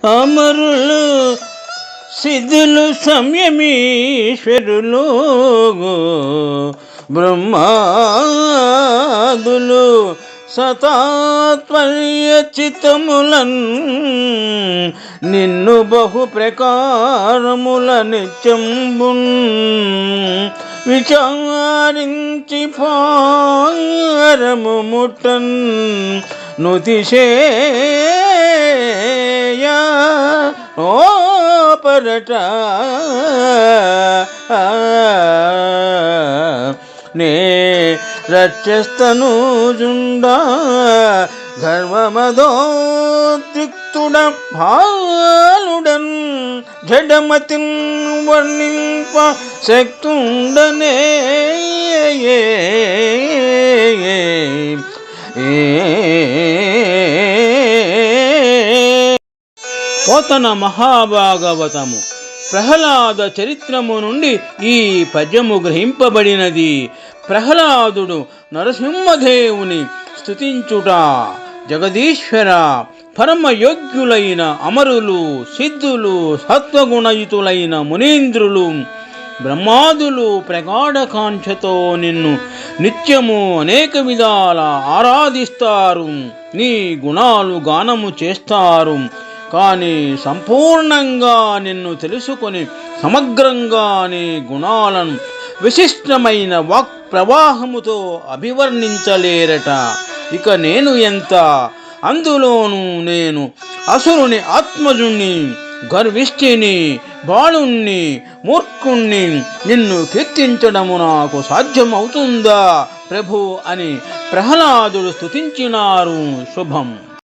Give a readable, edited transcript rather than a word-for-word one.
అమరులు సిద్ధులు సంయమీశ్వరులు బ్రహ్మాదులు సతాత్పర్యచితములన్ నిన్ను బహు ప్రకారముల నిత్యంబున్ విచారించి పారము ముట్టన్ నుతిశేయ ఓ పరట నే రక్షస్తను జుండా గర్వమదోద్రిక్తుడ భాలుడన్ జడమతిన్ వర్ణింప శక్తుండనే పోతన మహాభాగవతము ప్రహ్లాద చరిత్రము నుండి ఈ పద్యము గ్రహింపబడినది. ప్రహ్లాదుడు నరసింహదేవుని స్తుతించుట. జగదీశ్వర, పరమయోగ్యులైన అమరులు, సిద్ధులు, సత్వగుణయుతులైన మునీంద్రులు, బ్రహ్మాదులు ప్రగాఢకాంక్షతో నిన్ను నిత్యము అనేక విధాల ఆరాధిస్తారు. నీ గుణాలు గానము చేస్తారు. కానీ సంపూర్ణంగా నిన్ను తెలుసుకొని సమగ్రంగా నీ గుణాలను విశిష్టమైన వాక్ ప్రవాహముతో అభివర్ణించలేరట. ఇక నేను ఎంత? అందులోనూ నేను అసురుని ఆత్మజుణ్ణి, గర్విష్ఠిని, బాలుణ్ణి, మూర్ఖుణ్ణి. నిన్ను కీర్తించడము నాకు సాధ్యమవుతుందా ప్రభు అని ప్రహ్లాదుడు స్తుతించినారు. శుభం.